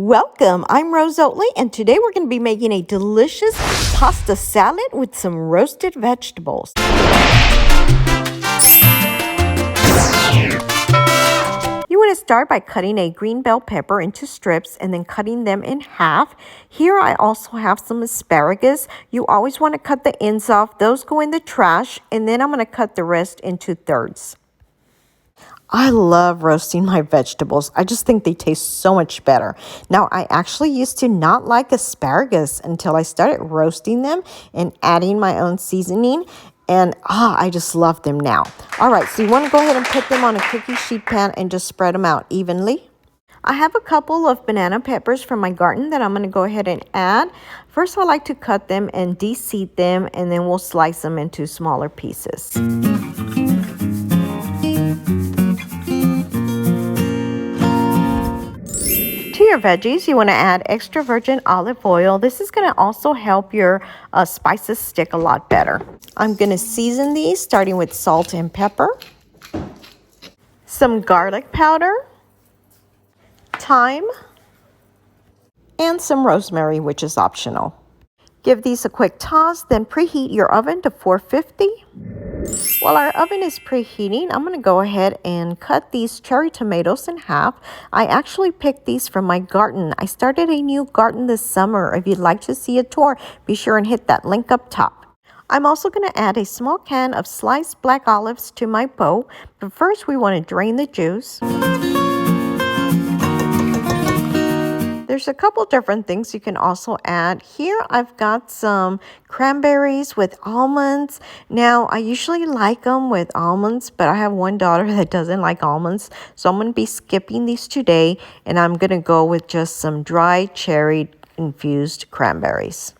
Welcome, I'm Rose Oatley, and today we're going to be making a delicious pasta salad with some roasted vegetables. You want to start by cutting a green bell pepper into strips and then cutting them in half. Here I also have some asparagus. You always want to cut the ends off. Those go in the trash, and then I'm going to cut the rest into thirds. I love roasting my vegetables. I just think they taste so much better. Now, I actually used to not like asparagus until I started roasting them and adding my own seasoning. And I just love them now. All right, so you want to go ahead and put them on a cookie sheet pan and just spread them out evenly. I have a couple of banana peppers from my garden that I'm going to go ahead and add. First, I like to cut them and de-seed them, and then we'll slice them into smaller pieces. To your veggies, you want to add extra virgin olive oil. This is going to also help your spices stick a lot better. I'm going to season these starting with salt and pepper, some garlic powder, thyme, and some rosemary, which is optional. Give these a quick toss, then preheat your oven to 450. While our oven is preheating, I'm going to go ahead and cut these cherry tomatoes in half. I actually picked these from my garden. I started a new garden this summer. If you'd like to see a tour, be sure and hit that link up top. I'm also going to add a small can of sliced black olives to my bowl, but first we want to drain the juice. There's a couple different things you can also add. Here I've got some cranberries with almonds. Now I usually like them with almonds, but I have one daughter that doesn't like almonds. So I'm going to be skipping these today, and I'm going to go with just some dry cherry infused cranberries.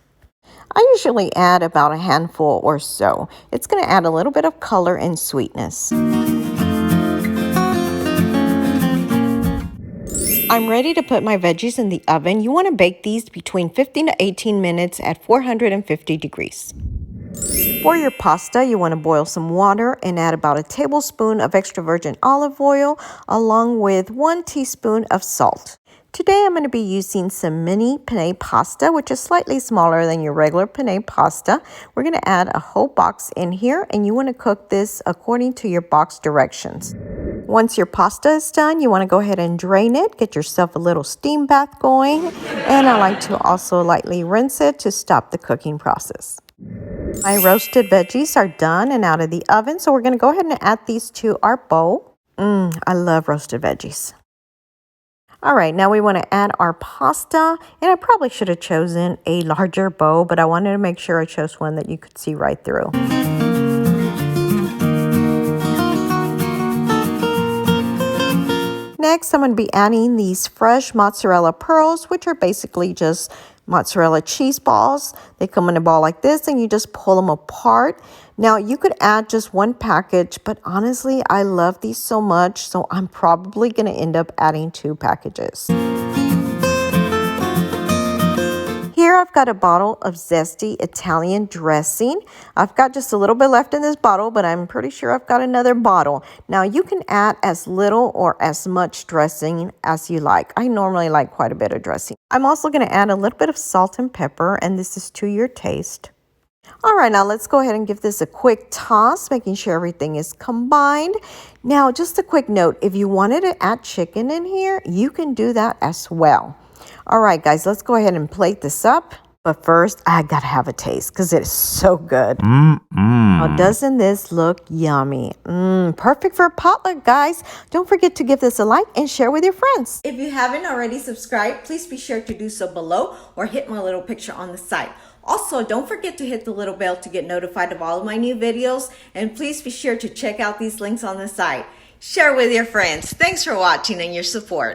I usually add about a handful or so. It's going to add a little bit of color and sweetness. I'm ready to put my veggies in the oven. You want to bake these between 15 to 18 minutes at 450 degrees. For your pasta, you want to boil some water and add about a tablespoon of extra virgin olive oil along with 1 teaspoon of salt. Today I'm going to be using some mini penne pasta, which is slightly smaller than your regular penne pasta. We're going to add a whole box in here, and you want to cook this according to your box directions. Once your pasta is done, you want to go ahead and drain it. Get yourself a little steam bath going. And I like to also lightly rinse it to stop the cooking process. My roasted veggies are done and out of the oven, so we're going to go ahead and add these to our bowl. I love roasted veggies. All right, now we want to add our pasta, and I probably should have chosen a larger bowl, but I wanted to make sure I chose one that you could see right through. Next, I'm going to be adding these fresh mozzarella pearls, which are basically just mozzarella cheese balls. They come in a ball like this, and you just pull them apart. Now, you could add just one package, but honestly, I love these so much, so I'm probably going to end up adding 2 packages. Here I've got a bottle of Zesty Italian dressing. I've got just a little bit left in this bottle, but I'm pretty sure I've got another bottle. Now you can add as little or as much dressing as you like. I normally like quite a bit of dressing. I'm also going to add a little bit of salt and pepper, and this is to your taste. All right, now let's go ahead and give this a quick toss, making sure everything is combined. Now, just a quick note, if you wanted to add chicken in here, you can do that as well. All right, guys, let's go ahead and plate this up. But first, I gotta have a taste because it is so good. Now, doesn't this look yummy? Perfect for a potluck, guys. Don't forget to give this a like and share with your friends. If you haven't already subscribed, please be sure to do so below or hit my little picture on the side. Also, don't forget to hit the little bell to get notified of all of my new videos. And please be sure to check out these links on the side. Share with your friends. Thanks for watching and your support.